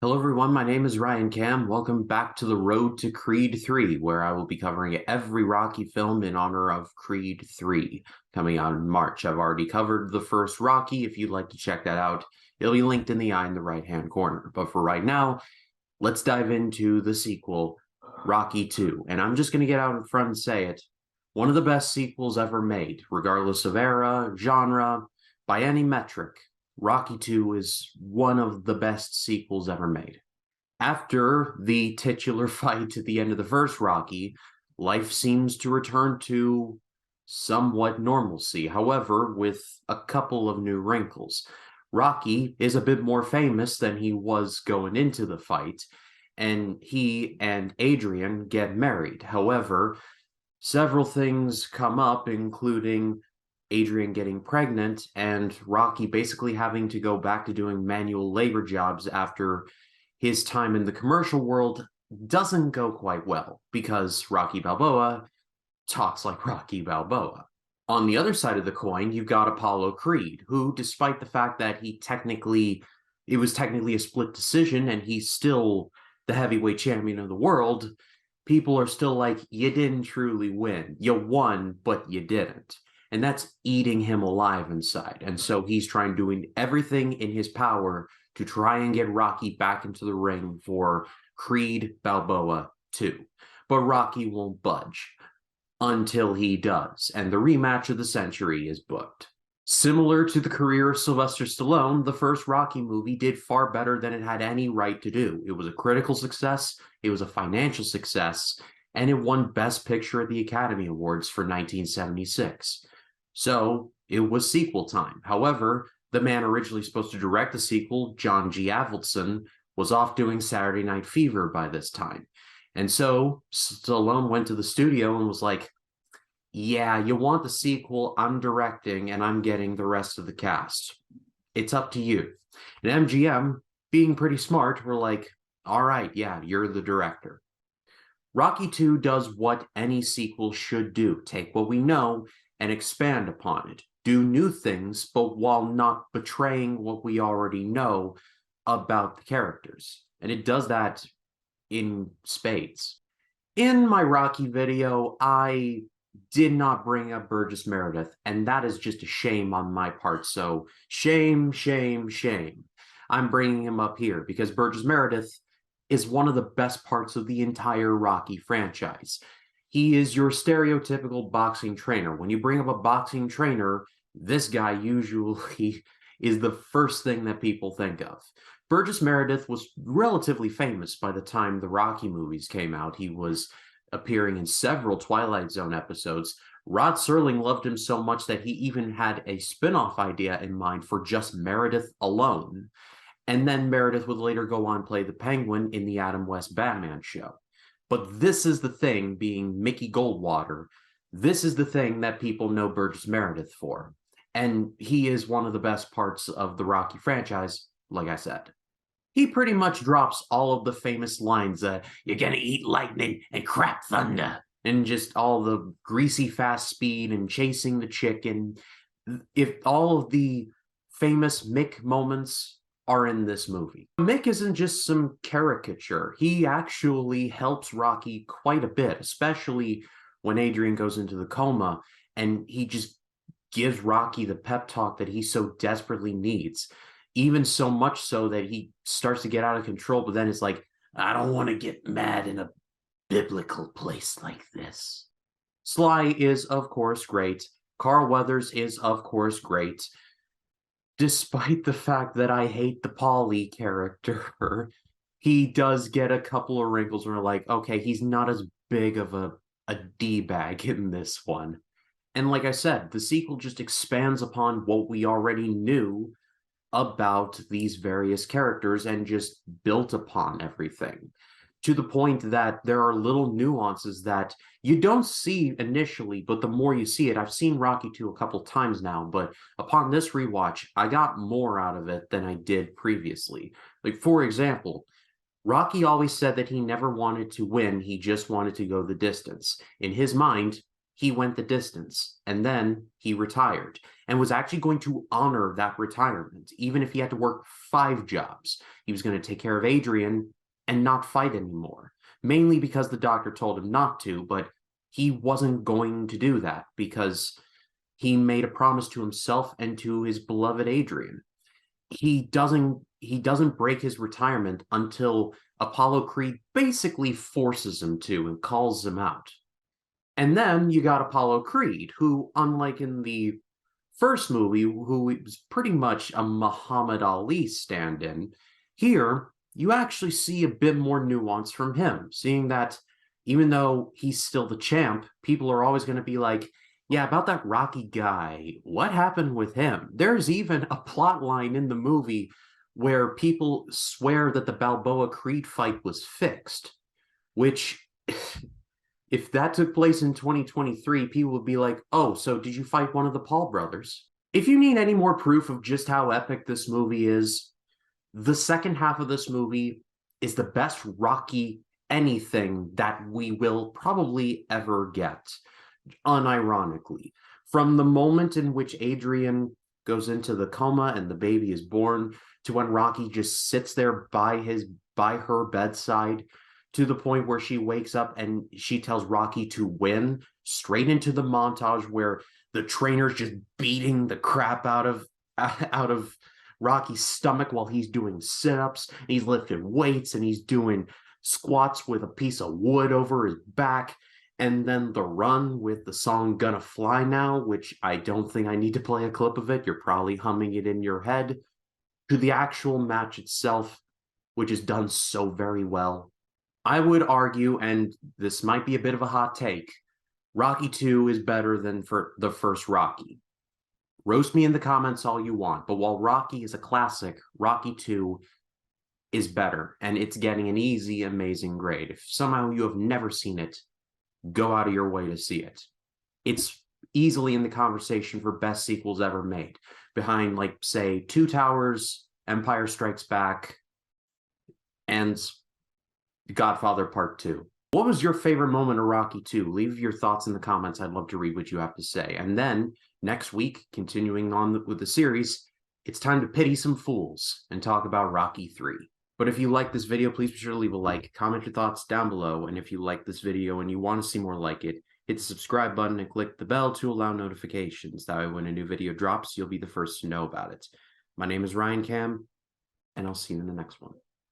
Hello everyone, my name is Ryan Cam. Welcome back to the Road to Creed 3, where I will be covering every Rocky film in honor of Creed 3, coming out in March. I've already covered the first Rocky. If you'd like to check that out, it'll be linked in the eye in the right-hand corner. But for right now, let's dive into the sequel, Rocky 2. And I'm just going to get out in front and say it. One of the best sequels ever made, regardless of era, genre, by any metric. Rocky 2 is one of the best sequels ever made. After the titular fight at the end of the first Rocky, life seems to return to somewhat normalcy, however, with a couple of new wrinkles. Rocky is a bit more famous than he was going into the fight, and he and Adrian get married. However, several things come up, including Adrian getting pregnant and Rocky basically having to go back to doing manual labor jobs after his time in the commercial world doesn't go quite well because Rocky Balboa talks like Rocky Balboa. On the other side of the coin, you've got Apollo Creed, who, despite the fact that it was technically a split decision and he's still the heavyweight champion of the world, people are still like, you didn't truly win. You won, but you didn't. And that's eating him alive inside. And so he's trying doing everything in his power to try and get Rocky back into the ring for Creed Balboa 2. But Rocky won't budge until he does, and the rematch of the century is booked. Similar to the career of Sylvester Stallone, the first Rocky movie did far better than it had any right to do. It was a critical success, it was a financial success, and it won Best Picture at the Academy Awards for 1976. So it was sequel time. However, the man originally supposed to direct the sequel, John G. Avildsen, was off doing Saturday Night Fever by this time. And so Stallone went to the studio and was like, yeah, you want the sequel, I'm directing, and I'm getting the rest of the cast. It's up to you. And MGM, being pretty smart, were like, all right, yeah, you're the director. Rocky 2 does what any sequel should do. Take what we know and expand upon it. Do new things, but while not betraying what we already know about the characters. And it does that in spades. In my Rocky video, I did not bring up Burgess Meredith, and that is just a shame on my part. So shame, shame, shame. I'm bringing him up here because Burgess Meredith is one of the best parts of the entire Rocky franchise. He is your stereotypical boxing trainer. When you bring up a boxing trainer, this guy usually is the first thing that people think of. Burgess Meredith was relatively famous by the time the Rocky movies came out. He was appearing in several Twilight Zone episodes. Rod Serling loved him so much that he even had a spin-off idea in mind for just Meredith alone. And then Meredith would later go on play the Penguin in the Adam West Batman show. But this is the thing, being Mickey Goldwater, this is the thing that people know Burgess Meredith for. And he is one of the best parts of the Rocky franchise, like I said. He pretty much drops all of the famous lines, you're gonna eat lightning and crap thunder, and just all the greasy fast speed and chasing the chicken. If all of the famous Mick moments are in this movie. Mick isn't just some caricature. He actually helps Rocky quite a bit, especially when Adrian goes into the coma and he just gives Rocky the pep talk that he so desperately needs. Even so much so that he starts to get out of control, but then it's like, I don't want to get mad in a biblical place like this. Sly is, of course, great. Carl Weathers is, of course, great. Despite the fact that I hate the Paulie character, he does get a couple of wrinkles where like, okay, he's not as big of a D-bag in this one. And like I said, the sequel just expands upon what we already knew about these various characters and just built upon everything to the point that there are little nuances that you don't see initially, but the more you see it, I've seen Rocky 2 a couple times now, but upon this rewatch, I got more out of it than I did previously. Like, for example, Rocky always said that he never wanted to win, he just wanted to go the distance. In his mind, he went the distance, and then he retired and was actually going to honor that retirement, even if he had to work 5 jobs. He was going to take care of Adrian and not fight anymore, mainly because the doctor told him not to, but he wasn't going to do that because he made a promise to himself and to his beloved Adrian. He doesn't break his retirement until Apollo Creed basically forces him to and calls him out. And then you got Apollo Creed, who, unlike in the first movie, who was pretty much a Muhammad Ali stand-in, here you actually see a bit more nuance from him, seeing that even though he's still the champ, people are always going to be like, yeah, about that Rocky guy, what happened with him? There's even a plot line in the movie where people swear that the Balboa Creed fight was fixed, which if that took place in 2023, people would be like, oh, so did you fight one of the Paul brothers? If you need any more proof of just how epic this movie is, the second half of this movie is the best Rocky anything that we will probably ever get, unironically. From the moment in which Adrian goes into the coma and the baby is born, to when Rocky just sits there by her bedside, to the point where she wakes up and she tells Rocky to win, straight into the montage where the trainer's just beating the crap out of Rocky's stomach while he's doing sit-ups, and he's lifting weights, and he's doing squats with a piece of wood over his back. And then the run with the song Gonna Fly Now, which I don't think I need to play a clip of it. You're probably humming it in your head. To the actual match itself, which is done so very well. I would argue, and this might be a bit of a hot take, Rocky 2 is better than for the first Rocky. Roast me in the comments all you want, but while Rocky is a classic, Rocky 2 is better, and it's getting an easy, amazing grade. If somehow you have never seen it, go out of your way to see it. It's easily in the conversation for best sequels ever made, behind, like, say, Two Towers, Empire Strikes Back, and Godfather Part 2. What was your favorite moment of Rocky 2? Leave your thoughts in the comments. I'd love to read what you have to say. And then, next week, continuing on with the series, it's time to pity some fools and talk about Rocky 3. But if you like this video, please be sure to leave a like, comment your thoughts down below, and if you like this video and you want to see more like it, hit the subscribe button and click the bell to allow notifications. That way when a new video drops, you'll be the first to know about it. My name is Ryan Cam, and I'll see you in the next one.